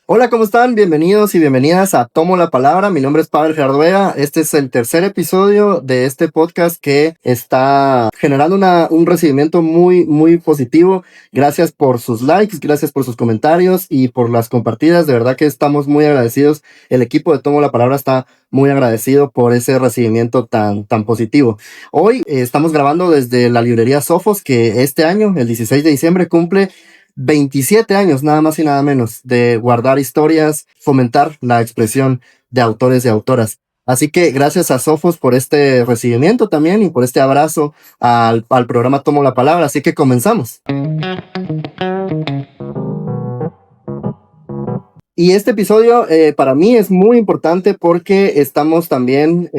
Hola, ¿cómo están? Bienvenidos y bienvenidas a Tomo la Palabra. Mi nombre es Pavel Gerardo Vega. Este es el tercer episodio de este podcast que está generando un recibimiento muy positivo. Gracias por sus likes, gracias por sus comentarios y por las compartidas. De verdad que estamos muy agradecidos. El equipo de Tomo la Palabra está muy agradecido por ese recibimiento tan positivo. Hoy estamos grabando desde la librería Sofos, que este año, el 16 de diciembre, cumple 27 años, nada más y nada menos, de guardar historias, fomentar la expresión de autores y autoras. Así que gracias a Sofos por este recibimiento también y por este abrazo al programa Tomo la Palabra. Así que comenzamos. Y este episodio para mí es muy importante porque estamos también,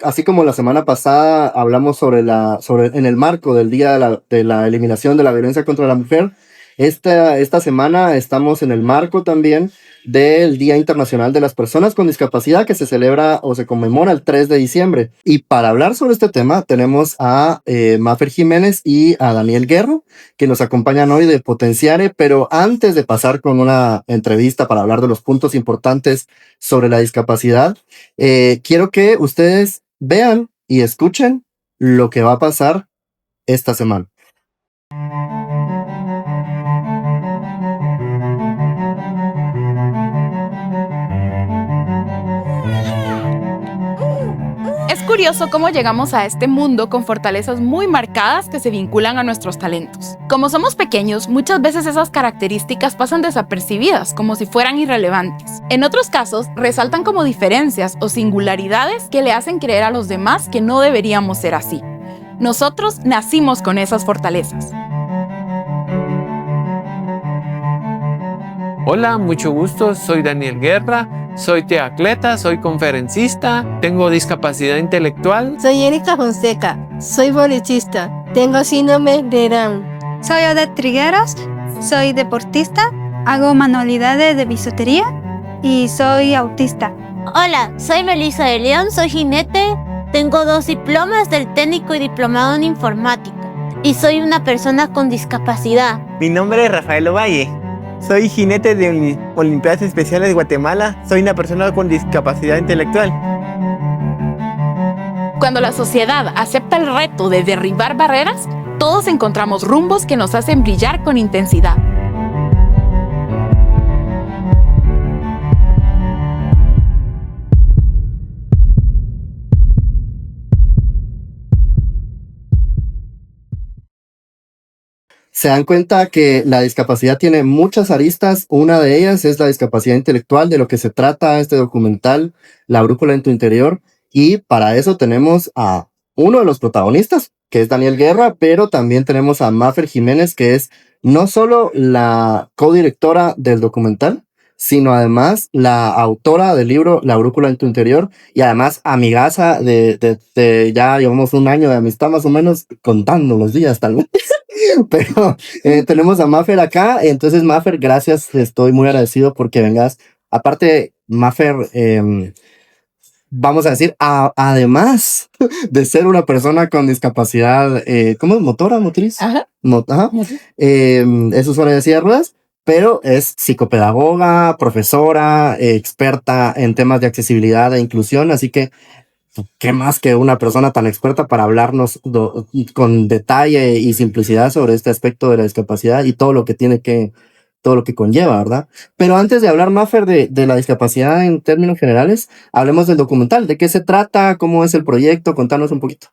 así como la semana pasada hablamos en el marco del Día de la Eliminación de la Violencia contra la Mujer. Esta semana estamos en el marco también del Día Internacional de las Personas con Discapacidad, que se celebra o se conmemora el 3 de diciembre. Y para hablar sobre este tema tenemos a Mafer Jiménez y a Daniel Guerra, que nos acompañan hoy de Potenciare. Pero antes de pasar con una entrevista para hablar de los puntos importantes sobre la discapacidad, quiero que ustedes vean y escuchen lo que va a pasar esta semana. Es curioso cómo llegamos a este mundo con fortalezas muy marcadas que se vinculan a nuestros talentos. Como somos pequeños, muchas veces esas características pasan desapercibidas, como si fueran irrelevantes. En otros casos, resaltan como diferencias o singularidades que le hacen creer a los demás que no deberíamos ser así. Nosotros nacimos con esas fortalezas. Hola, mucho gusto, soy Daniel Guerra, soy triatleta, soy conferencista, tengo discapacidad intelectual. Soy Erika Fonseca, soy bolicista, tengo síndrome de Down. Soy Odette Trigueros, soy deportista, hago manualidades de bisutería y soy autista. Hola, soy Melissa de León, soy jinete, tengo 2 diplomas del técnico y diplomado en informática y soy una persona con discapacidad. Mi nombre es Rafael Ovalle. Soy jinete de Olimpiadas Especiales de Guatemala. Soy una persona con discapacidad intelectual. Cuando la sociedad acepta el reto de derribar barreras, todos encontramos rumbos que nos hacen brillar con intensidad. Se dan cuenta que la discapacidad tiene muchas aristas. Una de ellas es la discapacidad intelectual, de lo que se trata este documental, La Brújula en tu Interior. Y para eso tenemos a uno de los protagonistas, que es Daniel Guerra, pero también tenemos a Mafer Jiménez, que es no solo la codirectora del documental, sino además la autora del libro La Brújula en tu Interior, y además amigaza de ya llevamos un año de amistad más o menos, contando los días tal vez. Pero tenemos a Mafer acá. Entonces, Mafer, gracias, estoy muy agradecido porque vengas. Aparte, Mafer, vamos a decir, además de ser una persona con discapacidad, ¿cómo es? ¿Motriz? Ajá. Ajá. Es usuaria de silla de ruedas, pero es psicopedagoga, profesora, experta en temas de accesibilidad e inclusión. Así que ¿qué más que una persona tan experta para hablarnos con detalle y simplicidad sobre este aspecto de la discapacidad y todo lo que conlleva, ¿verdad? Pero antes de hablar, Mafer, de la discapacidad en términos generales, hablemos del documental. ¿De qué se trata? ¿Cómo es el proyecto? Contanos un poquito.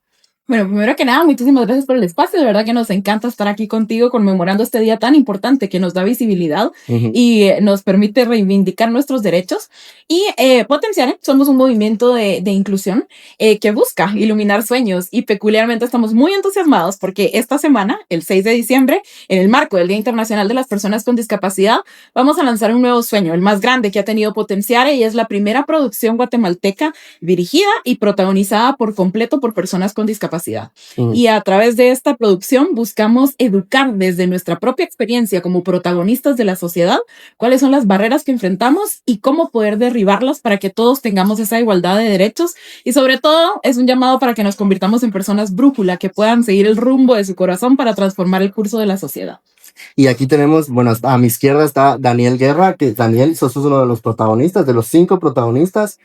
Bueno, primero que nada, muchísimas gracias por el espacio. De verdad que nos encanta estar aquí contigo conmemorando este día tan importante que nos da visibilidad y nos permite reivindicar nuestros derechos. Y Potenciare, somos un movimiento de inclusión que busca iluminar sueños, y peculiarmente estamos muy entusiasmados porque esta semana, el 6 de diciembre, en el marco del Día Internacional de las Personas con Discapacidad, vamos a lanzar un nuevo sueño, el más grande que ha tenido Potenciare, y es la primera producción guatemalteca dirigida y protagonizada por completo por personas con discapacidad. discapacidad. Y a través de esta producción buscamos educar desde nuestra propia experiencia como protagonistas de la sociedad cuáles son las barreras que enfrentamos y cómo poder derribarlas para que todos tengamos esa igualdad de derechos. Y sobre todo es un llamado para que nos convirtamos en personas brújula que puedan seguir el rumbo de su corazón para transformar el curso de la sociedad. Y aquí tenemos, bueno, a mi izquierda está Daniel Guerra, que Daniel, sos uno de los protagonistas, de los 5 protagonistas.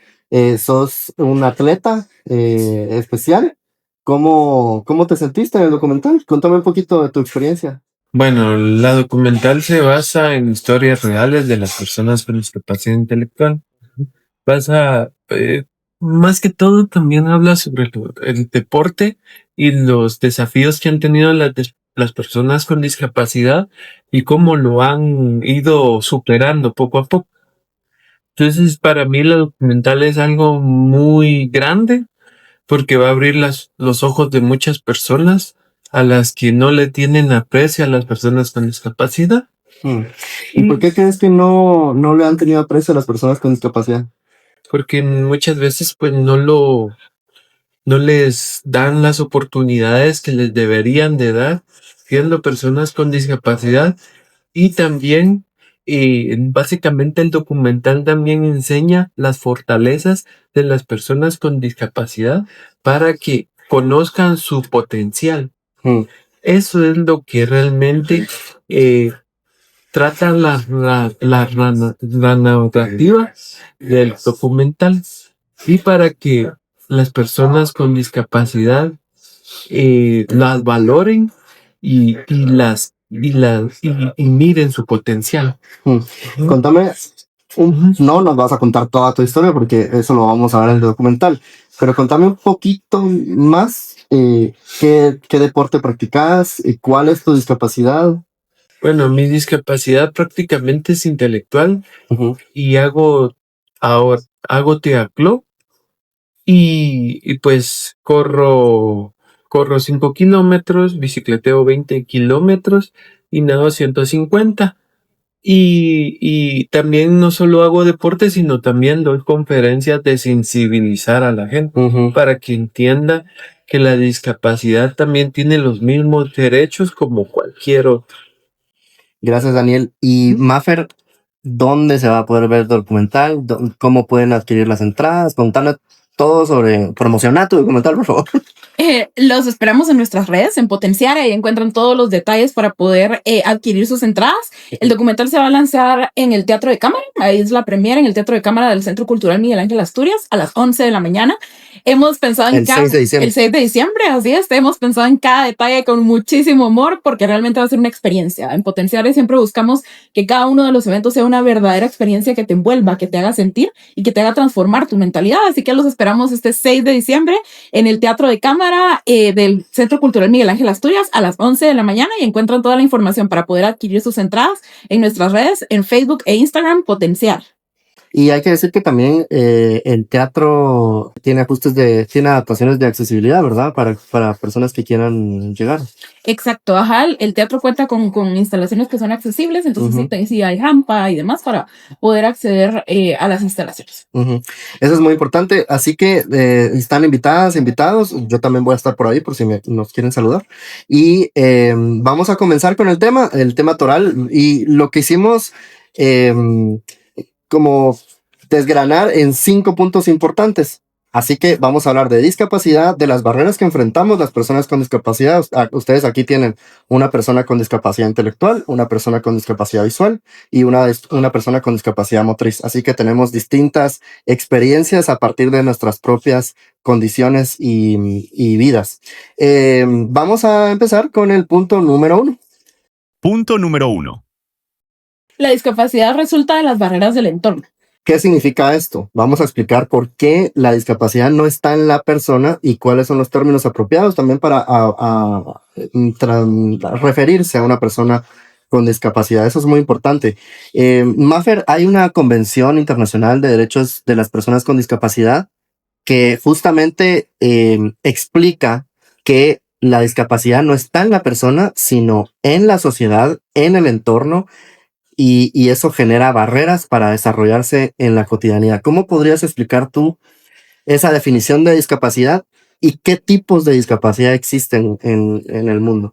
Sos un atleta especial. ¿Cómo te sentiste en el documental? Contame un poquito de tu experiencia. Bueno, la documental se basa en historias reales de las personas con discapacidad intelectual. Más que todo, también habla sobre el deporte y los desafíos que han tenido las personas con discapacidad y cómo lo han ido superando poco a poco. Entonces, para mí la documental es algo muy grande porque va a abrir los ojos de muchas personas a las que no le tienen aprecio a las personas con discapacidad. ¿Y por qué crees que no le han tenido aprecio a las personas con discapacidad? Porque muchas veces pues no les dan las oportunidades que les deberían de dar siendo personas con discapacidad. Y también básicamente el documental también enseña las fortalezas de las personas con discapacidad para que conozcan su potencial. Eso es lo que realmente trata la narrativa del documental, y para que las personas con discapacidad las valoren y miren su potencial. Contame, no nos vas a contar toda tu historia porque eso lo vamos a ver en el documental, pero contame un poquito más qué deporte practicas y cuál es tu discapacidad. Bueno, mi discapacidad prácticamente es intelectual y hago triatlón y pues corro 5 kilómetros, bicicleteo 20 kilómetros y nado 150. Y también no solo hago deporte, sino también doy conferencias de sensibilizar a la gente para que entienda que la discapacidad también tiene los mismos derechos como cualquier otro. Gracias, Daniel. Y Mafer, ¿dónde se va a poder ver el documental? ¿Cómo pueden adquirir las entradas? Contanos todo sobre promocionar tu documental, por favor. Los esperamos en nuestras redes, en Potenciar, ahí encuentran todos los detalles para poder adquirir sus entradas. El documental se va a lanzar en el Teatro de Cámara, ahí es la premiere en el Teatro de Cámara del Centro Cultural Miguel Ángel Asturias a las 11 de la mañana. Hemos pensado en el 6 de diciembre. El 6 de diciembre, así es. Hemos pensado en cada detalle con muchísimo amor porque realmente va a ser una experiencia. En Potenciar siempre buscamos que cada uno de los eventos sea una verdadera experiencia que te envuelva, que te haga sentir y que te haga transformar tu mentalidad. Así que los esperamos este 6 de diciembre en el Teatro de Cámara del Centro Cultural Miguel Ángel Asturias a las 11 de la mañana y encuentran toda la información para poder adquirir sus entradas en nuestras redes, en Facebook e Instagram, Potenciar. Y hay que decir que también el teatro tiene tiene adaptaciones de accesibilidad, ¿verdad? Para personas que quieran llegar. Exacto, ajá. El teatro cuenta con instalaciones que son accesibles, entonces sí hay rampa y demás para poder acceder a las instalaciones. Eso es muy importante, así que están invitadas, invitados. Yo también voy a estar por ahí por si nos quieren saludar. Y vamos a comenzar con el tema toral. Y lo que hicimos como desgranar en 5 puntos importantes. Así que vamos a hablar de discapacidad, de las barreras que enfrentamos las personas con discapacidad. Ustedes aquí tienen una persona con discapacidad intelectual, una persona con discapacidad visual y una persona con discapacidad motriz. Así que tenemos distintas experiencias a partir de nuestras propias condiciones y vidas. Vamos a empezar con el punto número 1. Punto número 1. La discapacidad resulta de las barreras del entorno. ¿Qué significa esto? Vamos a explicar por qué la discapacidad no está en la persona y cuáles son los términos apropiados también para referirse a una persona con discapacidad. Eso es muy importante. Mafer, hay una Convención Internacional de Derechos de las Personas con Discapacidad que justamente explica que la discapacidad no está en la persona, sino en la sociedad, en el entorno, y eso genera barreras para desarrollarse en la cotidianidad. ¿Cómo podrías explicar tú esa definición de discapacidad ¿Y qué tipos de discapacidad existen en el mundo?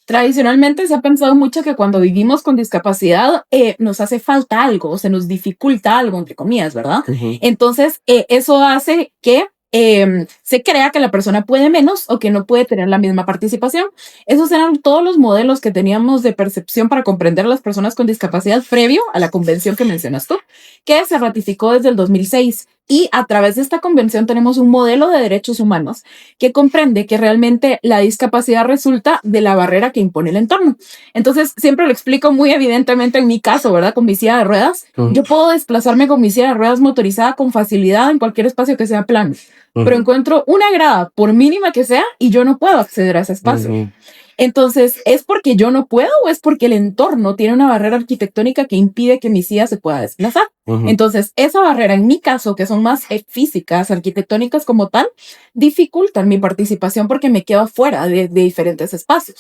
Tradicionalmente se ha pensado mucho que cuando vivimos con discapacidad nos hace falta algo, o se nos dificulta algo, entre comillas, ¿verdad? Entonces, eso hace que se crea que la persona puede menos o que no puede tener la misma participación. Esos eran todos los modelos que teníamos de percepción para comprender a las personas con discapacidad previo a la convención que mencionas tú, que se ratificó desde el 2006. Y a través de esta convención tenemos un modelo de derechos humanos que comprende que realmente la discapacidad resulta de la barrera que impone el entorno. Entonces, siempre lo explico muy evidentemente en mi caso, ¿verdad? Con mi silla de ruedas. Yo puedo desplazarme con mi silla de ruedas motorizada con facilidad en cualquier espacio que sea plano, pero encuentro una grada, por mínima que sea, y yo no puedo acceder a ese espacio. Entonces, ¿es porque yo no puedo o es porque el entorno tiene una barrera arquitectónica que impide que mi silla se pueda desplazar? Entonces, esa barrera, en mi caso, que son más físicas, arquitectónicas como tal, dificultan mi participación porque me quedo afuera de diferentes espacios.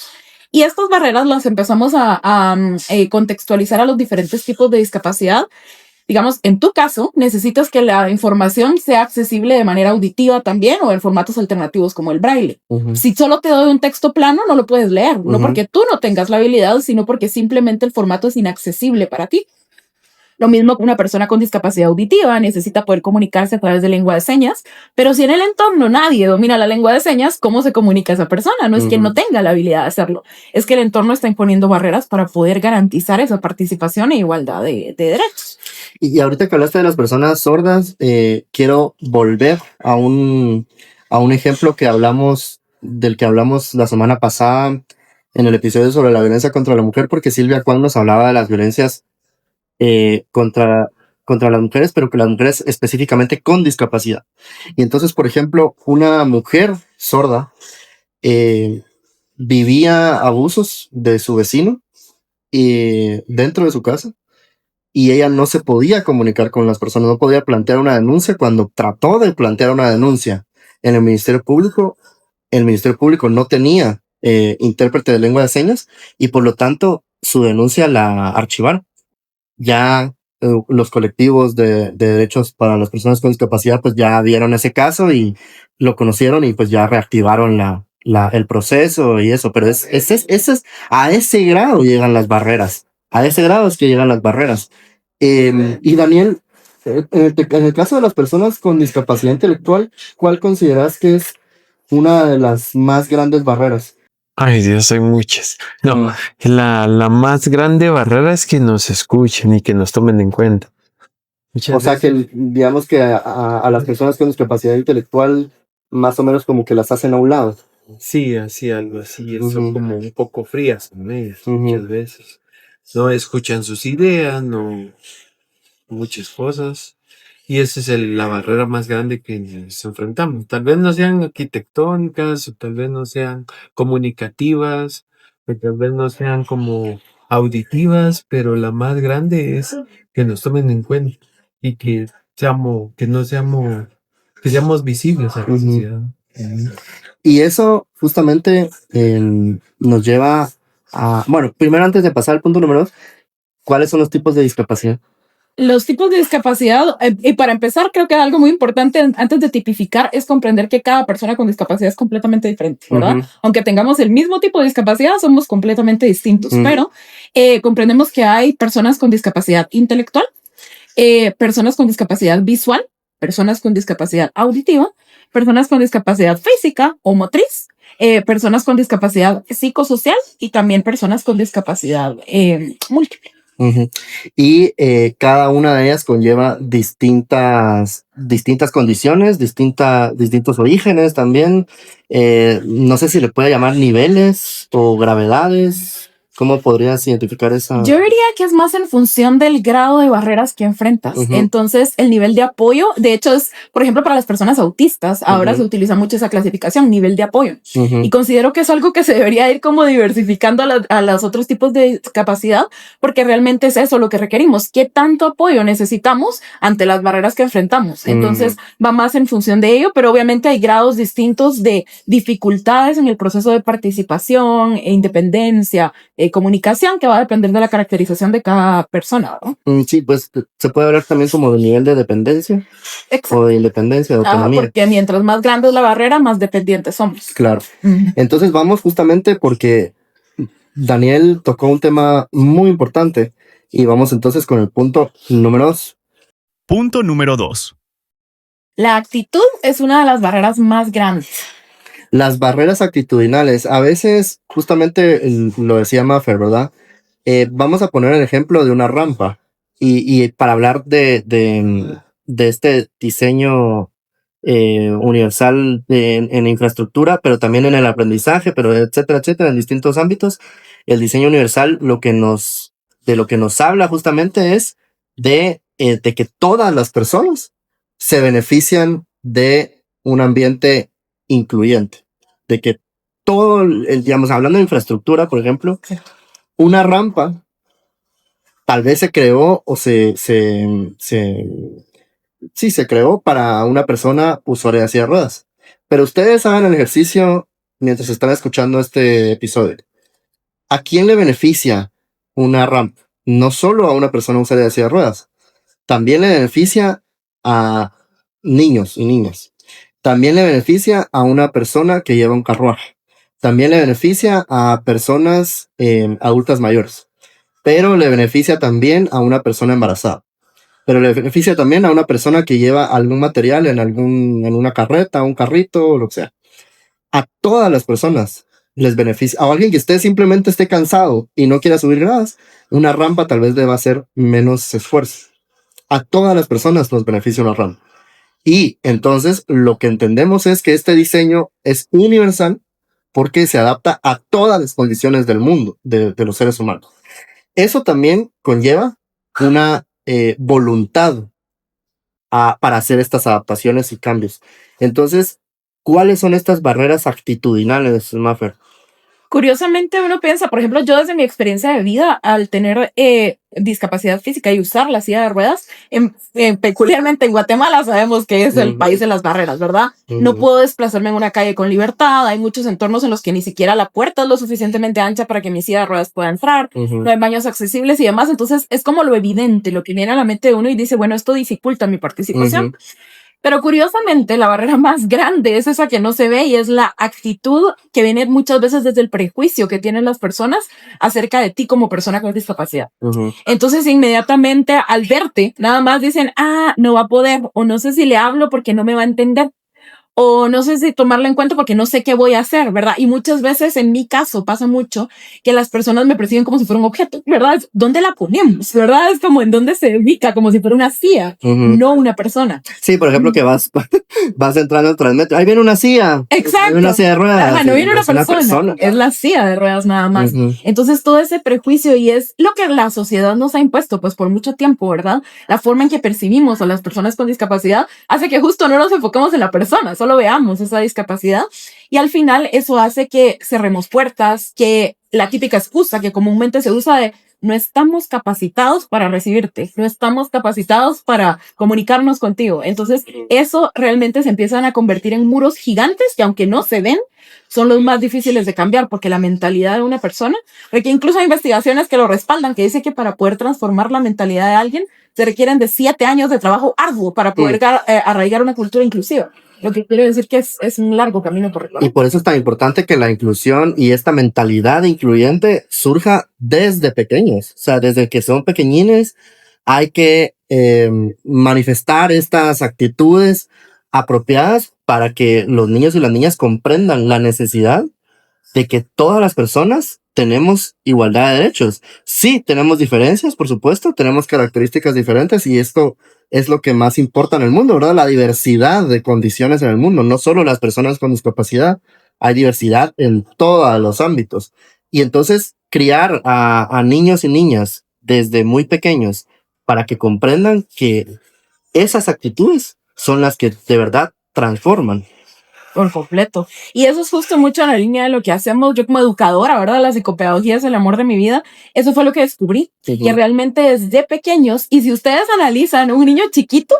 Y estas barreras las empezamos a contextualizar a los diferentes tipos de discapacidad. Digamos, en tu caso, necesitas que la información sea accesible de manera auditiva también o en formatos alternativos como el braille. Si solo te doy un texto plano, no lo puedes leer, no porque tú no tengas la habilidad, sino porque simplemente el formato es inaccesible para ti. Lo mismo que una persona con discapacidad auditiva necesita poder comunicarse a través de lengua de señas, pero si en el entorno nadie domina la lengua de señas, ¿cómo se comunica esa persona? No es que no tenga la habilidad de hacerlo, es que el entorno está imponiendo barreras para poder garantizar esa participación e igualdad de derechos. Y ahorita que hablaste de las personas sordas, quiero volver a un ejemplo del que hablamos la semana pasada en el episodio sobre la violencia contra la mujer, porque Silvia Kwan nos hablaba de las violencias contra las mujeres, pero que las mujeres específicamente con discapacidad. Y entonces, por ejemplo, una mujer sorda vivía abusos de su vecino dentro de su casa, y ella no se podía comunicar con las personas, no podía plantear una denuncia. Cuando trató de plantear una denuncia en el Ministerio Público no tenía intérprete de lengua de señas, y por lo tanto su denuncia la archivaron. Ya los colectivos de derechos para las personas con discapacidad pues ya vieron ese caso y lo conocieron y pues ya reactivaron el proceso y eso, pero es a ese grado llegan las barreras, a ese grado es que llegan las barreras. Y Daniel, en el caso de las personas con discapacidad intelectual, ¿cuál consideras que es una de las más grandes barreras? Ay, Dios, hay muchas. No, la más grande barrera es que nos escuchen y que nos tomen en cuenta. O sea que digamos que a las personas con discapacidad intelectual más o menos como que las hacen a un lado. Sí, así, algo así. Son como un poco frías con ellas muchas veces. No escuchan sus ideas, no muchas cosas. Y esa es la barrera más grande que nos enfrentamos. Tal vez no sean arquitectónicas, o tal vez no sean comunicativas, o tal vez no sean como auditivas, pero la más grande es que nos tomen en cuenta y que seamos visibles a la sociedad. Y eso justamente nos lleva a, bueno, primero antes de pasar al punto número 2, ¿cuáles son los tipos de discapacidad? Los tipos de discapacidad, y para empezar, creo que algo muy importante antes de tipificar es comprender que cada persona con discapacidad es completamente diferente, ¿verdad? Aunque tengamos el mismo tipo de discapacidad, somos completamente distintos, pero comprendemos que hay personas con discapacidad intelectual, personas con discapacidad visual, personas con discapacidad auditiva, personas con discapacidad física o motriz, personas con discapacidad psicosocial y también personas con discapacidad múltiple. Y cada una de ellas conlleva distintas condiciones, distintos orígenes también. No sé si le puede llamar niveles o gravedades. ¿Cómo podrías identificar esa? Yo diría que es más en función del grado de barreras que enfrentas. Entonces, el nivel de apoyo, de hecho, es, por ejemplo, para las personas autistas, ahora se utiliza mucho esa clasificación, nivel de apoyo. Y considero que es algo que se debería ir como diversificando a los otros tipos de discapacidad, porque realmente es eso lo que requerimos. ¿Qué tanto apoyo necesitamos ante las barreras que enfrentamos? Entonces, va más en función de ello, pero obviamente hay grados distintos de dificultades en el proceso de participación e independencia, comunicación que va a depender de la caracterización de cada persona, ¿no? Sí, pues se puede hablar también como de nivel de dependencia Exacto. o de independencia, de autonomía. Porque mientras más grande es la barrera, más dependientes somos. Claro. Entonces vamos justamente porque Daniel tocó un tema muy importante y vamos entonces con el punto número 2. Punto número 2. La actitud es una de las barreras más grandes. Las barreras actitudinales, a veces justamente lo decía Maffer, ¿verdad? Vamos a poner el ejemplo de una rampa y para hablar de este diseño universal en infraestructura, pero también en el aprendizaje, pero etcétera, etcétera, en distintos ámbitos. El diseño universal de lo que nos habla justamente es de que todas las personas se benefician de un ambiente incluyente, de que todo, digamos, hablando de infraestructura, por ejemplo, una rampa tal vez se creó o se creó para una persona usuaria de silla de ruedas. Pero ustedes hagan el ejercicio mientras están escuchando este episodio. ¿A quién le beneficia una rampa? No solo a una persona usuaria de silla de ruedas, también le beneficia a niños y niñas. También le beneficia a una persona que lleva un carruaje. También le beneficia a personas adultas mayores. Pero le beneficia también a una persona embarazada. Pero le beneficia también a una persona que lleva algún material en una carreta, un carrito, o lo que sea. A todas las personas les beneficia. A alguien que simplemente esté cansado y no quiera subir gradas, una rampa tal vez deba hacer menos esfuerzo. A todas las personas nos beneficia una rampa. Y entonces lo que entendemos es que este diseño es universal porque se adapta a todas las condiciones del mundo, de los seres humanos. Eso también conlleva una voluntad para hacer estas adaptaciones y cambios. Entonces, ¿cuáles son estas barreras actitudinales, Maffer? Curiosamente uno piensa, por ejemplo, yo desde mi experiencia de vida, al tener discapacidad física y usar la silla de ruedas, peculiarmente en Guatemala sabemos que es el país de las barreras, ¿verdad? No puedo desplazarme en una calle con libertad, hay muchos entornos en los que ni siquiera la puerta es lo suficientemente ancha para que mi silla de ruedas pueda entrar, no hay baños accesibles y demás, entonces es como lo evidente, lo que viene a la mente de uno y dice, bueno, esto dificulta mi participación. Pero curiosamente, la barrera más grande es esa que no se ve y es la actitud que viene muchas veces desde el prejuicio que tienen las personas acerca de ti como persona con discapacidad. Entonces, inmediatamente al verte, nada más dicen, no va a poder, o no sé si le hablo porque no me va a entender, o no sé si tomarlo en cuenta porque no sé qué voy a hacer, ¿verdad? Y muchas veces, en mi caso, pasa mucho que las personas me perciben como si fuera un objeto, ¿verdad? ¿Dónde la ponemos? ¿Verdad? Es como en dónde se ubica, como si fuera una silla, no una persona. Sí, por ejemplo, que vas entrando al Transmetro, ahí viene una silla. Exacto. Una silla de ruedas. No viene una persona, es la silla de ruedas nada más. Entonces, todo ese prejuicio y es lo que la sociedad nos ha impuesto, pues por mucho tiempo, ¿verdad? La forma en que percibimos a las personas con discapacidad hace que justo no nos enfoquemos en la persona, solo veamos esa discapacidad y al final eso hace que cerremos puertas, que la típica excusa que comúnmente se usa de no estamos capacitados para recibirte, no estamos capacitados para comunicarnos contigo. Entonces eso realmente se empiezan a convertir en muros gigantes que aunque no se ven, son los más difíciles de cambiar porque la mentalidad de una persona, porque incluso hay investigaciones que lo respaldan, que dice que para poder transformar la mentalidad de alguien se requieren de 7 años de trabajo arduo para poder arraigar una cultura inclusiva. Lo que quiero decir que es un largo camino por recorrer. Y por eso es tan importante que la inclusión y esta mentalidad incluyente surja desde pequeños. O sea, desde que son pequeñines hay que manifestar estas actitudes apropiadas para que los niños y las niñas comprendan la necesidad de que todas las personas tenemos igualdad de derechos. Sí, tenemos diferencias, por supuesto, tenemos características diferentes y esto es lo que más importa en el mundo, ¿verdad? La diversidad de condiciones en el mundo, no solo las personas con discapacidad, hay diversidad en todos los ámbitos. Y entonces, criar a niños y niñas desde muy pequeños para que comprendan que esas actitudes son las que de verdad transforman. Por completo. Y eso es justo mucho en la línea de lo que hacemos yo como educadora, ¿verdad? La psicopedagogía es el amor de mi vida. Eso fue lo que descubrí, que realmente desde pequeños, y si ustedes analizan un niño chiquito,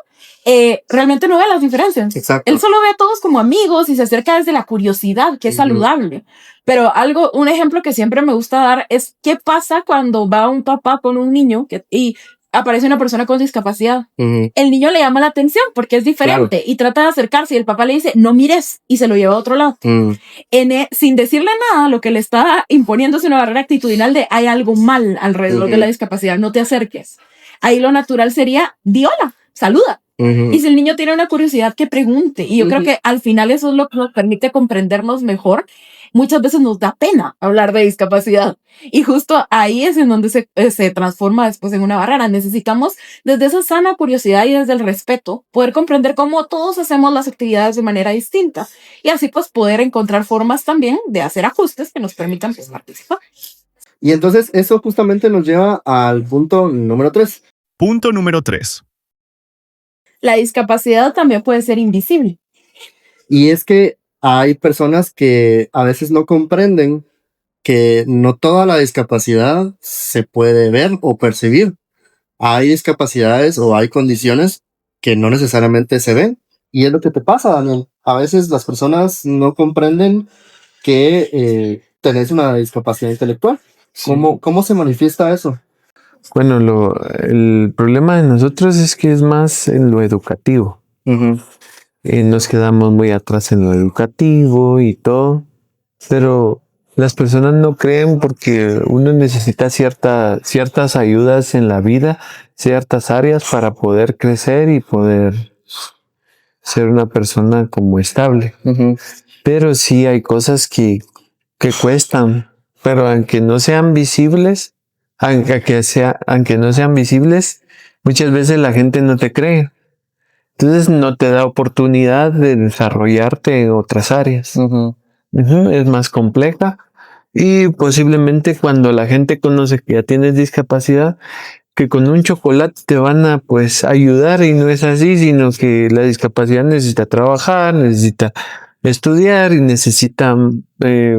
realmente no ve las diferencias. Exacto. Él solo ve a todos como amigos y se acerca desde la curiosidad, que es saludable. Pero un ejemplo que siempre me gusta dar es qué pasa cuando va un papá con un niño y aparece una persona con discapacidad. El niño le llama la atención porque es diferente y trata de acercarse y el papá le dice, no mires, y se lo lleva a otro lado. Sin decirle nada, lo que le está imponiendo es una barrera actitudinal de hay algo mal alrededor de la discapacidad, no te acerques. Ahí lo natural sería, di hola, saluda. Y si el niño tiene una curiosidad, que pregunte. Y yo creo que al final eso es lo que nos permite comprendernos mejor. Muchas veces nos da pena hablar de discapacidad. Y justo ahí es en donde se transforma después en una barrera. Necesitamos, desde esa sana curiosidad y desde el respeto, poder comprender cómo todos hacemos las actividades de manera distinta. Y así pues poder encontrar formas también de hacer ajustes que nos permitan pues, participar. Y entonces eso justamente nos lleva al punto número 3. Punto número 3. La discapacidad también puede ser invisible. Y es que hay personas que a veces no comprenden que no toda la discapacidad se puede ver o percibir. Hay discapacidades o hay condiciones que no necesariamente se ven. Y es lo que te pasa, Daniel. A veces las personas no comprenden que tenés una discapacidad intelectual. ¿Cómo se manifiesta eso? Bueno, el problema de nosotros es que es más en lo educativo. Nos quedamos muy atrás en lo educativo y todo, pero las personas no creen porque uno necesita ciertas ayudas en la vida, ciertas áreas para poder crecer y poder ser una persona como estable. Pero sí hay cosas que cuestan, pero aunque no sean visibles, aunque no sean visibles, muchas veces la gente no te cree. Entonces no te da oportunidad de desarrollarte en otras áreas. Es más compleja y posiblemente cuando la gente conoce que ya tienes discapacidad, que con un chocolate te van a pues ayudar y no es así, sino que la discapacidad necesita trabajar, necesita estudiar y necesita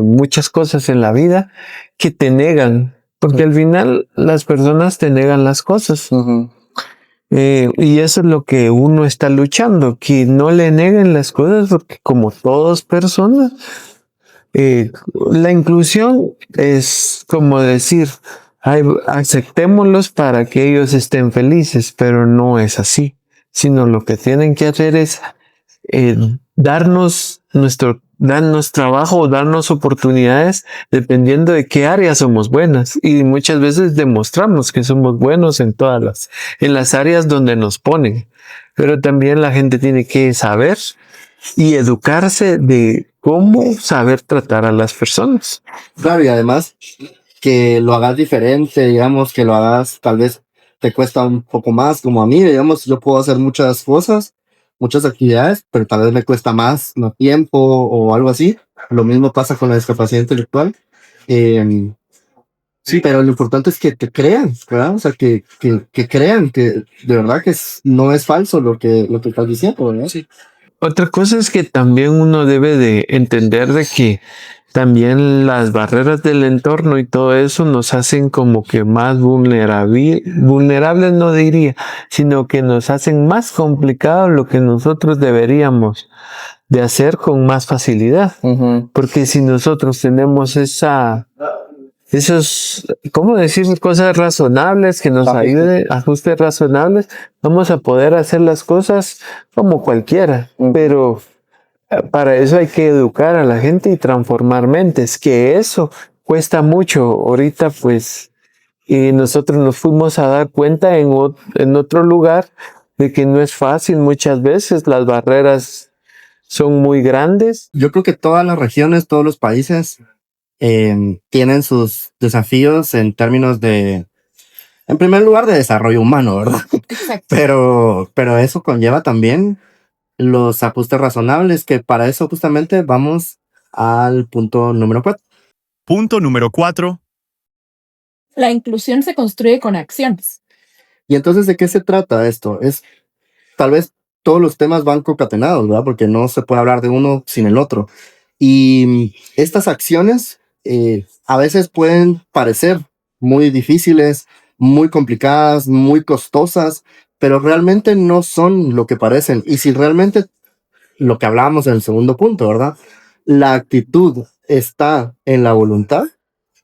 muchas cosas en la vida que te negan, porque al final las personas te negan las cosas. Y eso es lo que uno está luchando, que no le neguen las cosas, porque como todas personas, la inclusión es como decir, aceptémoslos para que ellos estén felices, pero no es así, sino lo que tienen que hacer es darnos trabajo, darnos oportunidades dependiendo de qué áreas somos buenas, y muchas veces demostramos que somos buenos en en las áreas donde nos ponen, pero también la gente tiene que saber y educarse de cómo saber tratar a las personas. Claro, y además que lo hagas diferente, digamos, que lo hagas, tal vez te cuesta un poco más, como a mí, digamos, yo puedo hacer muchas cosas, muchas actividades, pero tal vez me cuesta más tiempo o algo así. Lo mismo pasa con la discapacidad intelectual. Sí, pero lo importante es que te crean, ¿verdad? O sea, que crean que de verdad que no es falso lo que estás diciendo, ¿verdad? Sí. Otra cosa es que también uno debe de entender de que también las barreras del entorno y todo eso nos hacen como que más vulnerables, no diría, sino que nos hacen más complicado lo que nosotros deberíamos de hacer con más facilidad. Porque si nosotros tenemos esos, ¿cómo decir? Cosas razonables que nos ayuden, ajustes razonables, vamos a poder hacer las cosas como cualquiera, pero para eso hay que educar a la gente y transformar mentes, que eso cuesta mucho. Ahorita pues y nosotros nos fuimos a dar cuenta en otro lugar de que no es fácil muchas veces, las barreras son muy grandes. Yo creo que todas las regiones, todos los países tienen sus desafíos en términos de, en primer lugar, de desarrollo humano, ¿verdad? Exacto. Pero eso conlleva también los ajustes razonables, que para eso justamente vamos al punto número 4. Punto número 4. La inclusión se construye con acciones. Y entonces, ¿de qué se trata esto? Tal vez todos los temas van concatenados, ¿verdad? Porque no se puede hablar de uno sin el otro. Y estas acciones a veces pueden parecer muy difíciles, muy complicadas, muy costosas, pero realmente no son lo que parecen. Y si realmente lo que hablábamos en el segundo punto, ¿verdad? La actitud está en la voluntad,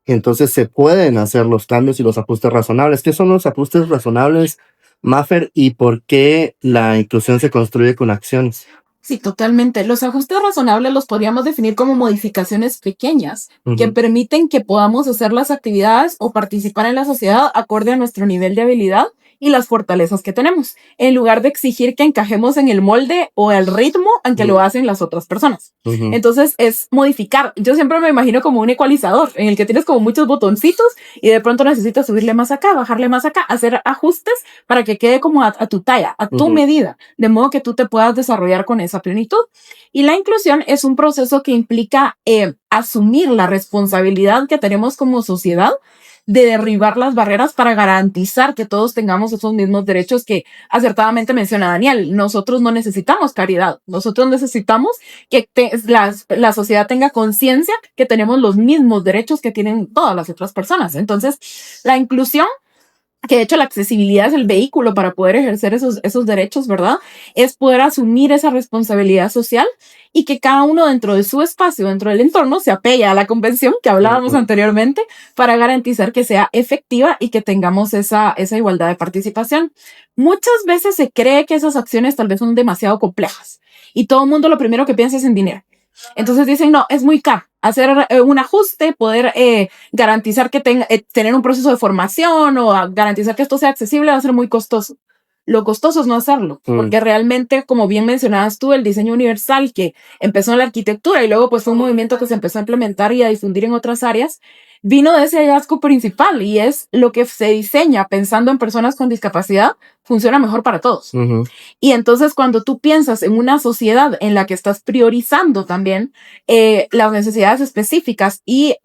entonces se pueden hacer los cambios y los ajustes razonables. ¿Qué son los ajustes razonables, Maffer, y por qué la inclusión se construye con acciones? Sí, totalmente. Los ajustes razonables los podríamos definir como modificaciones pequeñas que permiten que podamos hacer las actividades o participar en la sociedad acorde a nuestro nivel de habilidad y las fortalezas que tenemos, en lugar de exigir que encajemos en el molde o el ritmo en que lo hacen las otras personas. Entonces es modificar. Yo siempre me imagino como un ecualizador en el que tienes como muchos botoncitos y de pronto necesitas subirle más acá, bajarle más acá, hacer ajustes para que quede como a tu talla, a tu medida, de modo que tú te puedas desarrollar con esa plenitud. Y la inclusión es un proceso que implica asumir la responsabilidad que tenemos como sociedad de derribar las barreras para garantizar que todos tengamos esos mismos derechos que acertadamente menciona Daniel. Nosotros no necesitamos caridad, nosotros necesitamos que la sociedad tenga conciencia que tenemos los mismos derechos que tienen todas las otras personas. Entonces, la inclusión, que de hecho la accesibilidad es el vehículo para poder ejercer esos derechos, ¿verdad? Es poder asumir esa responsabilidad social y que cada uno dentro de su espacio, dentro del entorno, se apegue a la convención que hablábamos anteriormente para garantizar que sea efectiva y que tengamos esa igualdad de participación. Muchas veces se cree que esas acciones tal vez son demasiado complejas y todo el mundo lo primero que piensa es en dinero. Entonces dicen, no, es muy caro hacer un ajuste, poder garantizar que tener un proceso de formación o garantizar que esto sea accesible va a ser muy costoso. Lo costoso es no hacerlo, porque realmente, como bien mencionabas tú, el diseño universal que empezó en la arquitectura y luego pues fue un movimiento que se empezó a implementar y a difundir en otras áreas, vino de ese hallazgo principal y es lo que se diseña pensando en personas con discapacidad funciona mejor para todos. Y entonces cuando tú piensas en una sociedad en la que estás priorizando también las necesidades específicas y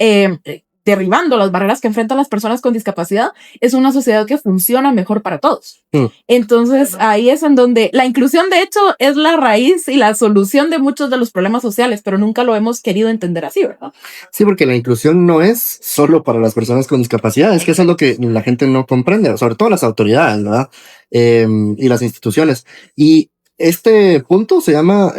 derribando las barreras que enfrentan las personas con discapacidad, es una sociedad que funciona mejor para todos. Entonces ahí es en donde la inclusión de hecho es la raíz y la solución de muchos de los problemas sociales, pero nunca lo hemos querido entender así, ¿verdad? Sí, porque la inclusión no es solo para las personas con discapacidad, es que eso es lo que la gente no comprende, sobre todo las autoridades, ¿verdad? Y las instituciones. Y este punto se llama,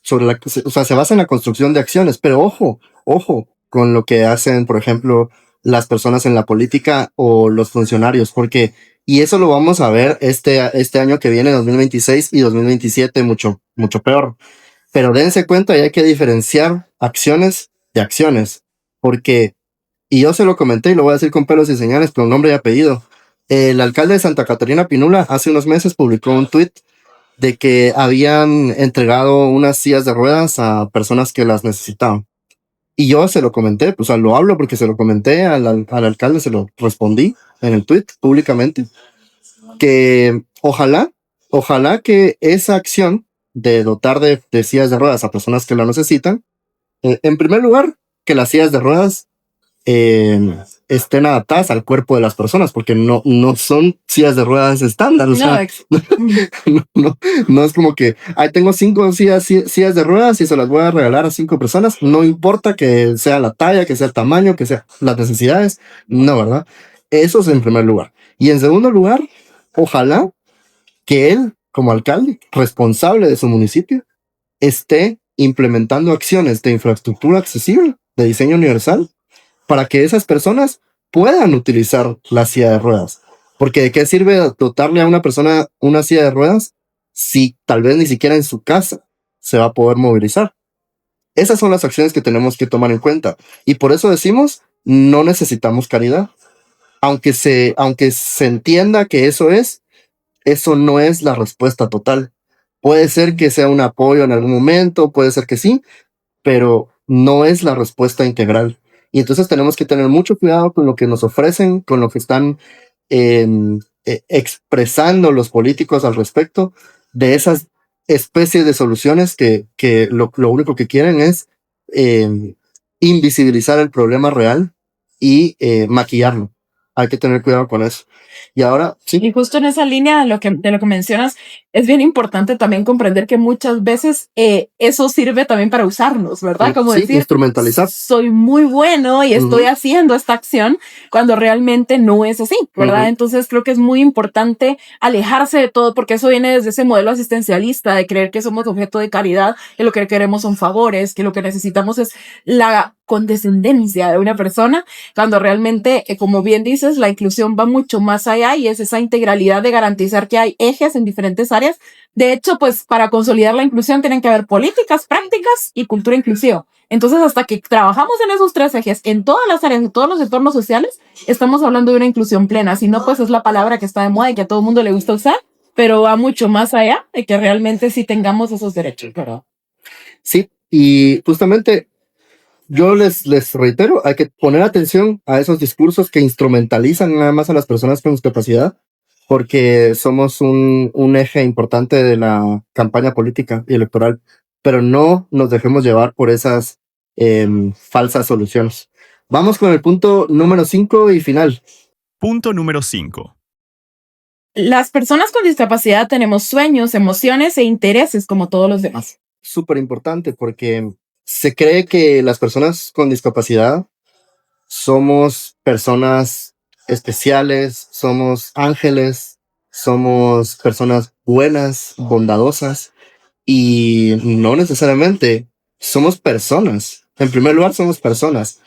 se basa en la construcción de acciones, pero ojo con lo que hacen, por ejemplo, las personas en la política o los funcionarios, porque, y eso lo vamos a ver este año que viene, 2026 y 2027, mucho peor. Pero dense cuenta, y hay que diferenciar acciones de acciones, porque, y yo se lo comenté y lo voy a decir con pelos y señales, con nombre y apellido. El alcalde de Santa Catarina Pinula hace unos meses publicó un tuit de que habían entregado unas sillas de ruedas a personas que las necesitaban. Y yo se lo comenté, o sea, lo hablo porque se lo comenté al alcalde, se lo respondí en el tweet públicamente, que ojalá que esa acción de dotar de sillas de ruedas a personas que la necesitan, en primer lugar, que las sillas de ruedas estén adaptadas al cuerpo de las personas, porque no son sillas de ruedas estándar. O sea, no es como que tengo 5 sillas de ruedas y se las voy a regalar a 5 personas. No importa que sea la talla, que sea el tamaño, que sea las necesidades. No, ¿verdad? Eso es en primer lugar. Y en segundo lugar, ojalá que él, como alcalde responsable de su municipio, esté implementando acciones de infraestructura accesible, de diseño universal, para que esas personas puedan utilizar la silla de ruedas. Porque ¿de qué sirve dotarle a una persona una silla de ruedas si tal vez ni siquiera en su casa se va a poder movilizar? Esas son las acciones que tenemos que tomar en cuenta. Y por eso decimos, no necesitamos caridad. Aunque se entienda que eso no es la respuesta total. Puede ser que sea un apoyo en algún momento, puede ser que sí, pero no es la respuesta integral. Y entonces tenemos que tener mucho cuidado con lo que nos ofrecen, con lo que están expresando los políticos al respecto de esas especies de soluciones que lo único que quieren es invisibilizar el problema real y maquillarlo. Hay que tener cuidado con eso. Y ahora, sí. Y justo en esa línea de lo que mencionas, es bien importante también comprender que muchas veces eso sirve también para usarnos, ¿verdad? Como Sí, decir, instrumentalizar. soy muy bueno y estoy haciendo esta acción cuando realmente no es así, ¿verdad? Entonces creo que es muy importante alejarse de todo, porque eso viene desde ese modelo asistencialista de creer que somos objeto de caridad, que lo que queremos son favores, que lo que necesitamos es la condescendencia de una persona, cuando realmente, como bien dices, la inclusión va mucho más allá y es esa integralidad de garantizar que hay ejes en diferentes áreas. De hecho, pues para consolidar la inclusión tienen que haber políticas, prácticas y cultura inclusiva. Entonces, hasta que trabajamos en esos 3 ejes, en todas las áreas, en todos los entornos sociales, estamos hablando de una inclusión plena. Si no, pues es la palabra que está de moda y que a todo el mundo le gusta usar, pero va mucho más allá de que realmente sí tengamos esos derechos, ¿verdad? Sí, y justamente yo les reitero, hay que poner atención a esos discursos que instrumentalizan nada más a las personas con discapacidad, porque somos un eje importante de la campaña política y electoral, pero no nos dejemos llevar por esas falsas soluciones. Vamos con el punto número 5 y final. Punto número 5. Las personas con discapacidad tenemos sueños, emociones e intereses como todos los demás. Súper importante porque se cree que las personas con discapacidad somos personas especiales, somos ángeles, somos personas buenas, bondadosas, y no necesariamente. Somos personas. En primer lugar, somos personas.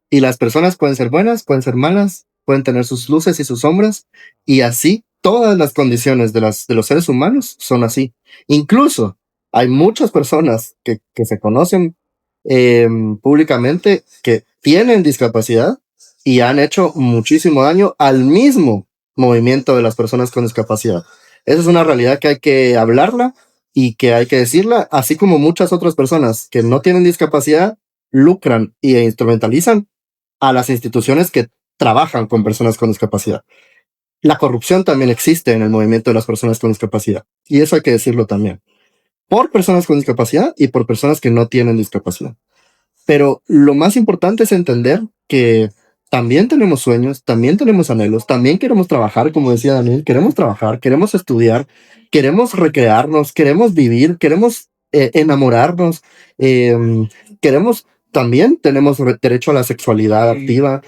Y las personas pueden ser buenas, pueden ser malas, pueden tener sus luces y sus sombras, y así todas las condiciones de los seres humanos son así. Incluso hay muchas personas que se conocen públicamente que tienen discapacidad y han hecho muchísimo daño al mismo movimiento de las personas con discapacidad. Esa es una realidad que hay que hablarla y que hay que decirla, así como muchas otras personas que no tienen discapacidad lucran e instrumentalizan a las instituciones que trabajan con personas con discapacidad. La corrupción también existe en el movimiento de las personas con discapacidad, y eso hay que decirlo también, por personas con discapacidad y por personas que no tienen discapacidad. Pero lo más importante es entender que también tenemos sueños, también tenemos anhelos, también queremos trabajar, como decía Daniel, queremos trabajar, queremos estudiar, queremos recrearnos, queremos vivir, queremos enamorarnos, queremos, también tenemos derecho a la sexualidad activa.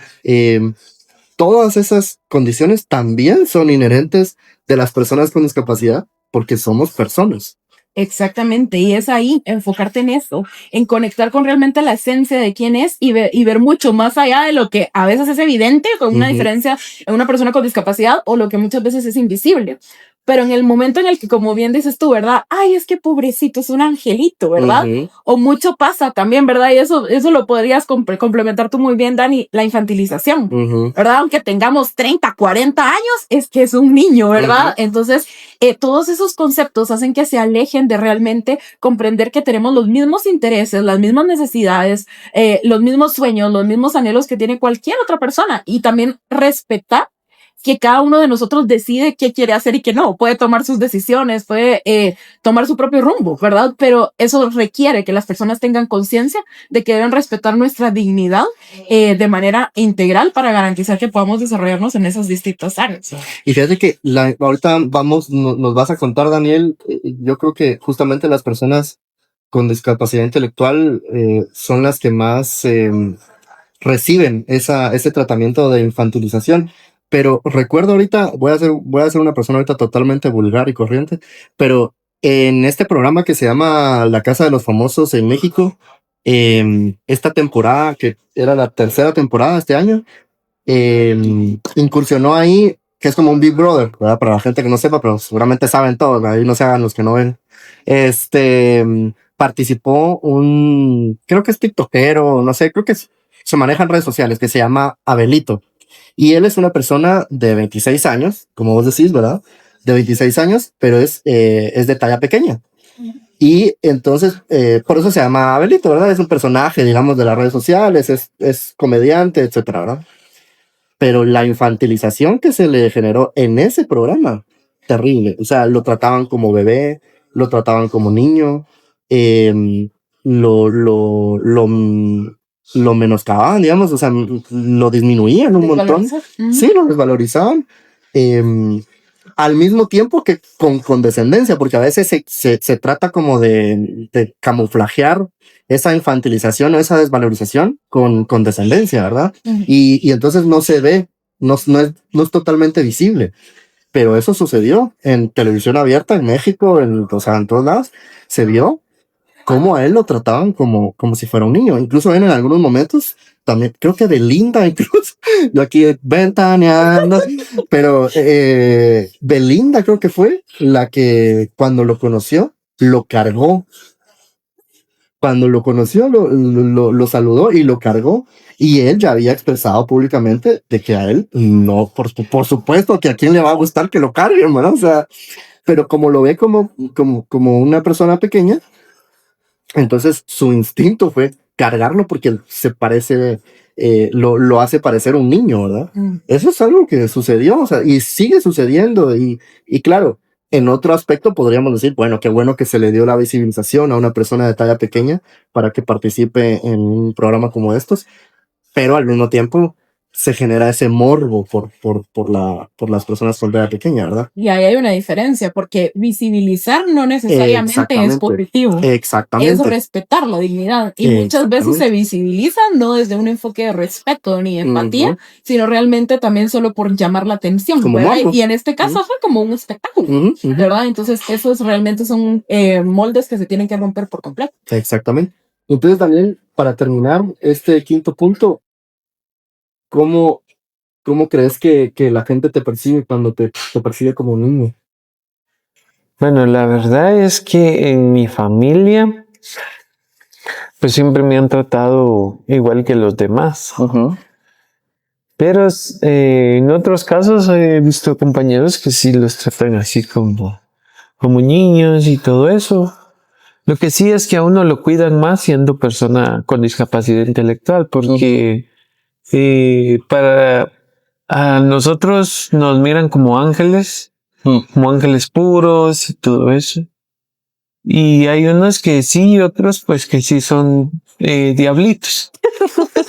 Todas esas condiciones también son inherentes de las personas con discapacidad porque somos personas. Exactamente, y es ahí, enfocarte en eso, en conectar con realmente la esencia de quién es y ver mucho más allá de lo que a veces es evidente, con una diferencia en una persona con discapacidad o lo que muchas veces es invisible. Pero en el momento en el que, como bien dices tú, ¿verdad? Ay, es que pobrecito, es un angelito, ¿verdad? O mucho pasa también, ¿verdad? Y eso lo podrías complementar tú muy bien, Dani, la infantilización, ¿verdad? Aunque tengamos 30, 40 años, es que es un niño, ¿verdad? Entonces, todos esos conceptos hacen que se alejen de realmente comprender que tenemos los mismos intereses, las mismas necesidades, los mismos sueños, los mismos anhelos que tiene cualquier otra persona, y también respetar que cada uno de nosotros decide qué quiere hacer y qué no. Puede tomar sus decisiones, puede tomar su propio rumbo, ¿verdad? Pero eso requiere que las personas tengan conciencia de que deben respetar nuestra dignidad de manera integral para garantizar que podamos desarrollarnos en esas distintas áreas. Y fíjate que ahorita nos vas a contar, Daniel, yo creo que justamente las personas con discapacidad intelectual son las que más reciben ese tratamiento de infantilización. Pero recuerdo ahorita, voy a ser una persona ahorita totalmente vulgar y corriente, pero en este programa que se llama La Casa de los Famosos en México, esta temporada, que era la 3ª temporada este año, incursionó ahí, que es como un Big Brother, ¿verdad? Para la gente que no sepa, pero seguramente saben todos, ahí no se hagan los que no ven. Participó creo que es tiktokero, no sé, creo que se maneja en redes sociales, que se llama Abelito. Y él es una persona de 26 años, como vos decís, ¿verdad? De 26 años, pero es de talla pequeña. Y entonces, por eso se llama Abelito, ¿verdad? Es un personaje, digamos, de las redes sociales, es comediante, etcétera, ¿verdad? Pero la infantilización que se le generó en ese programa, terrible. O sea, lo trataban como bebé, lo trataban como niño, lo lo menoscababan, digamos, o sea, lo disminuían un montón. Sí, lo desvalorizaban. Al mismo tiempo que con condescendencia, porque a veces se trata como de camuflajear esa infantilización o esa desvalorización con condescendencia, ¿verdad? Y entonces no se ve, no es totalmente visible. Pero eso sucedió en televisión abierta en México, o sea, en todos lados, se vio cómo a él lo trataban como si fuera un niño. Incluso en algunos momentos, también creo que Belinda, incluso, yo aquí ventaneando, pero Belinda creo que fue la que cuando lo conoció, lo cargó. Cuando lo conoció, lo saludó y lo cargó. Y él ya había expresado públicamente de que a él no, por supuesto que a quién le va a gustar que lo carguen, ¿verdad? O sea, pero como lo ve como una persona pequeña, entonces su instinto fue cargarlo porque se parece, lo hace parecer un niño, ¿verdad? Eso es algo que sucedió, o sea, y sigue sucediendo. Y claro, en otro aspecto podríamos decir, bueno, qué bueno que se le dio la visibilización a una persona de talla pequeña para que participe en un programa como estos, pero al mismo tiempo se genera ese morbo por las personas con talla pequeña, ¿verdad? Y ahí hay una diferencia, porque visibilizar no necesariamente es positivo. Exactamente. Es respetar la dignidad. Y muchas veces se visibiliza no desde un enfoque de respeto ni empatía, sino realmente también solo por llamar la atención. Y en este caso fue como un espectáculo, ¿verdad? Entonces, esos realmente son moldes que se tienen que romper por completo. Exactamente. Entonces, Daniel, para terminar este quinto punto, ¿cómo crees que la gente te percibe cuando te percibe como un niño? Bueno, la verdad es que en mi familia, pues siempre me han tratado igual que los demás. Pero en otros casos he visto compañeros que sí los tratan así como niños y todo eso. Lo que sí es que a uno lo cuidan más siendo persona con discapacidad intelectual, porque a nosotros nos miran como ángeles puros y todo eso. Y hay unos que sí y otros pues que sí son diablitos.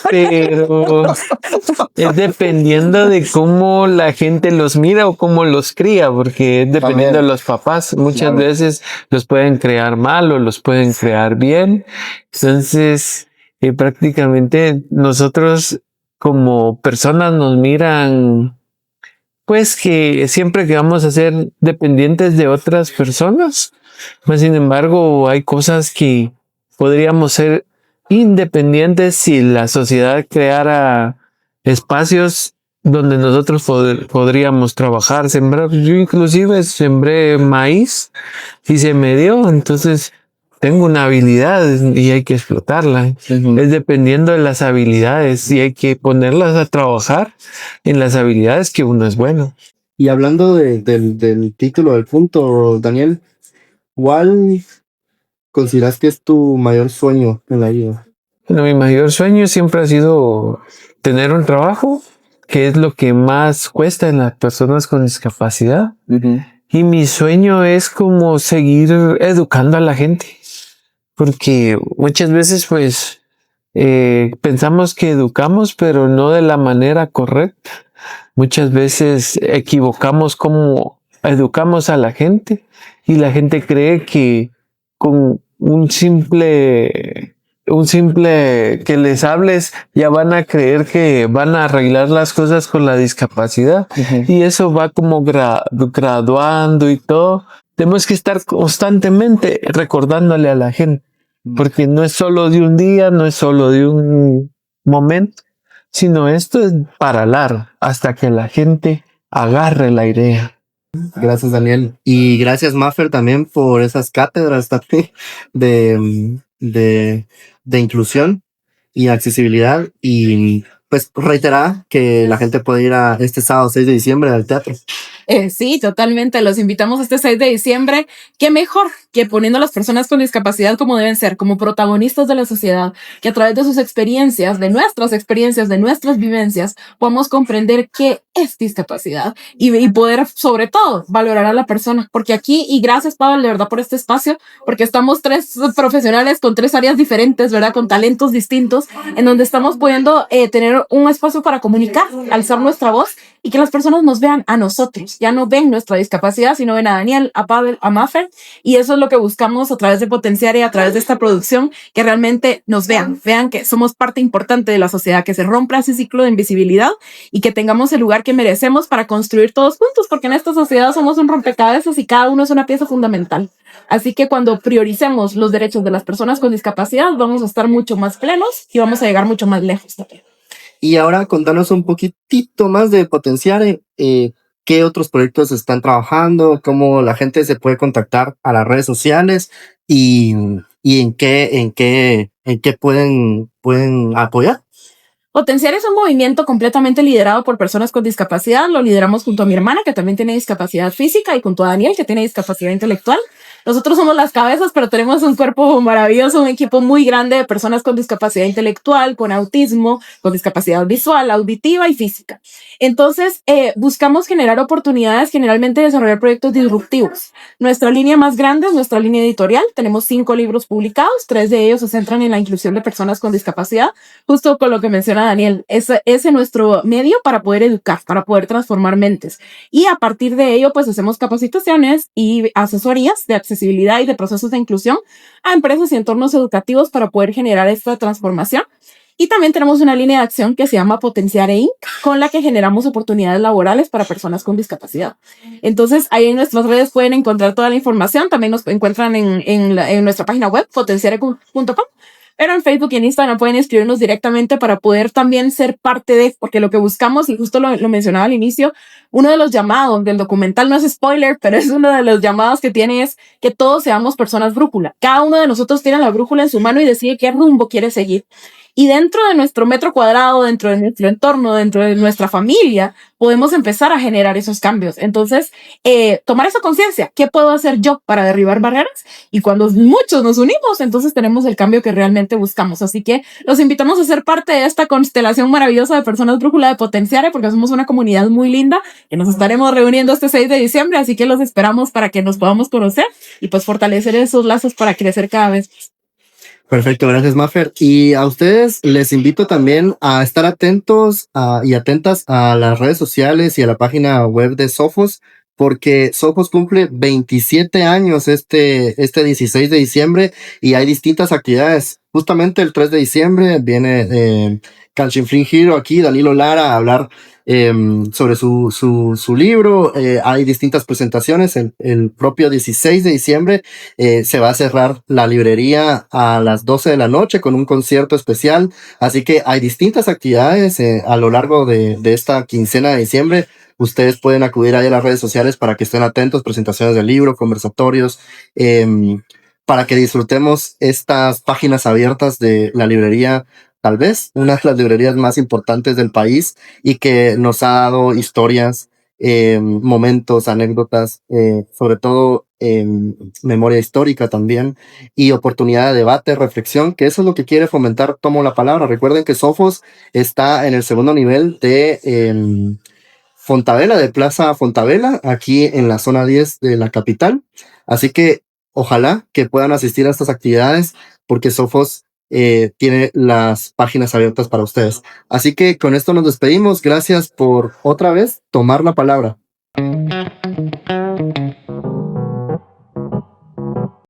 Pero es dependiendo de cómo la gente los mira o cómo los cría, porque es dependiendo de los papás. Muchas veces los pueden crear mal o los pueden crear bien. Entonces, prácticamente nosotros como personas nos miran, pues que siempre que vamos a ser dependientes de otras personas. Mas, sin embargo, hay cosas que podríamos ser independientes si la sociedad creara espacios donde nosotros podríamos trabajar, sembrar. Yo inclusive sembré maíz y se me dio, entonces tengo una habilidad y hay que explotarla. Es dependiendo de las habilidades y hay que ponerlas a trabajar en las habilidades que uno es bueno. Y hablando del título del punto, Daniel, ¿cuál consideras que es tu mayor sueño en la vida? Bueno, mi mayor sueño siempre ha sido tener un trabajo, que es lo que más cuesta en las personas con discapacidad. Y mi sueño es como seguir educando a la gente, porque muchas veces pues pensamos que educamos, pero no de la manera correcta. Muchas veces equivocamos cómo educamos a la gente y la gente cree que con un simple que les hables ya van a creer que van a arreglar las cosas con la discapacidad. Y eso va como graduando y todo. Tenemos que estar constantemente recordándole a la gente, porque no es solo de un día, no es solo de un momento, sino esto es para largo, hasta que la gente agarre la idea. Gracias, Daniel. Y gracias, Maffer, también por esas cátedras también de inclusión y accesibilidad. Y pues reiterar que la gente puede ir a este sábado 6 de diciembre al teatro. Sí, totalmente. Los invitamos este 6 de diciembre. Qué mejor que poniendo a las personas con discapacidad como deben ser, como protagonistas de la sociedad, que a través de sus experiencias, de nuestras vivencias, podamos comprender qué es discapacidad y poder, sobre todo, valorar a la persona. Porque aquí, y gracias, Pablo, de verdad, por este espacio, porque estamos tres profesionales con tres áreas diferentes, ¿verdad? Con talentos distintos, en donde estamos pudiendo tener un espacio para comunicar, alzar nuestra voz y que las personas nos vean a nosotros. Ya no ven nuestra discapacidad, sino ven a Daniel, a Pavel, a Maffer. Y eso es lo que buscamos a través de Potenciar y a través de esta producción, que realmente nos vean que somos parte importante de la sociedad, que se rompa ese ciclo de invisibilidad y que tengamos el lugar que merecemos para construir todos juntos, porque en esta sociedad somos un rompecabezas y cada uno es una pieza fundamental. Así que cuando prioricemos los derechos de las personas con discapacidad, vamos a estar mucho más plenos y vamos a llegar mucho más lejos también. Y ahora contanos un poquitito más de Potenciar, qué otros proyectos están trabajando, cómo la gente se puede contactar a las redes sociales y en qué pueden apoyar. Potenciar es un movimiento completamente liderado por personas con discapacidad. Lo lideramos junto a mi hermana, que también tiene discapacidad física, y junto a Daniel, que tiene discapacidad intelectual. Nosotros somos las cabezas, pero tenemos un cuerpo maravilloso, un equipo muy grande de personas con discapacidad intelectual, con autismo, con discapacidad visual, auditiva y física. Entonces, buscamos generar oportunidades, generalmente desarrollar proyectos disruptivos. Nuestra línea más grande es nuestra línea editorial. Tenemos 5 libros publicados, 3 de ellos se centran en la inclusión de personas con discapacidad, justo con lo que menciona Daniel. Ese es nuestro medio para poder educar, para poder transformar mentes. Y a partir de ello, pues hacemos capacitaciones y asesorías de accesibilidad y de procesos de inclusión a empresas y entornos educativos para poder generar esta transformación. Y también tenemos una línea de acción que se llama Potenciar Inc., con la que generamos oportunidades laborales para personas con discapacidad. Entonces, ahí en nuestras redes pueden encontrar toda la información. También nos encuentran en nuestra página web, potenciare.com. Pero en Facebook y en Instagram pueden escribirnos directamente para poder también ser parte de, porque lo que buscamos, y justo lo mencionaba al inicio, uno de los llamados del documental, no es spoiler, pero es uno de los llamados que tiene, es que todos seamos personas brújula. Cada uno de nosotros tiene la brújula en su mano y decide qué rumbo quiere seguir. Y dentro de nuestro metro cuadrado, dentro de nuestro entorno, dentro de nuestra familia, podemos empezar a generar esos cambios. Entonces, tomar esa conciencia, ¿qué puedo hacer yo para derribar barreras? Y cuando muchos nos unimos, entonces tenemos el cambio que realmente buscamos. Así que los invitamos a ser parte de esta constelación maravillosa de personas brújula de Potenciare, porque somos una comunidad muy linda que nos estaremos reuniendo este 6 de diciembre. Así que los esperamos para que nos podamos conocer y pues fortalecer esos lazos para crecer cada vez más. Perfecto, gracias, Maffer. Y a ustedes les invito también a estar atentos y atentas a las redes sociales y a la página web de Sophos, porque Sophos cumple 27 años este 16 de diciembre y hay distintas actividades. Justamente el 3 de diciembre viene Canchinflín Hero aquí, Danilo Lara, a hablar sobre su libro. Hay distintas presentaciones. El propio 16 de diciembre se va a cerrar la librería a las 12 de la noche con un concierto especial. Así que hay distintas actividades a lo largo de esta quincena de diciembre. Ustedes pueden acudir ahí a las redes sociales para que estén atentos, presentaciones del libro, conversatorios, para que disfrutemos estas páginas abiertas de la librería, tal vez una de las librerías más importantes del país y que nos ha dado historias, momentos, anécdotas, sobre todo memoria histórica también y oportunidad de debate, reflexión, que eso es lo que quiere fomentar Tomo la Palabra. Recuerden que Sophos está en el segundo nivel de Fontavela, de Plaza Fontavela, aquí en la zona 10 de la capital. Así que ojalá que puedan asistir a estas actividades porque Sophos tiene las páginas abiertas para ustedes. Así que con esto nos despedimos. Gracias por otra vez tomar la palabra.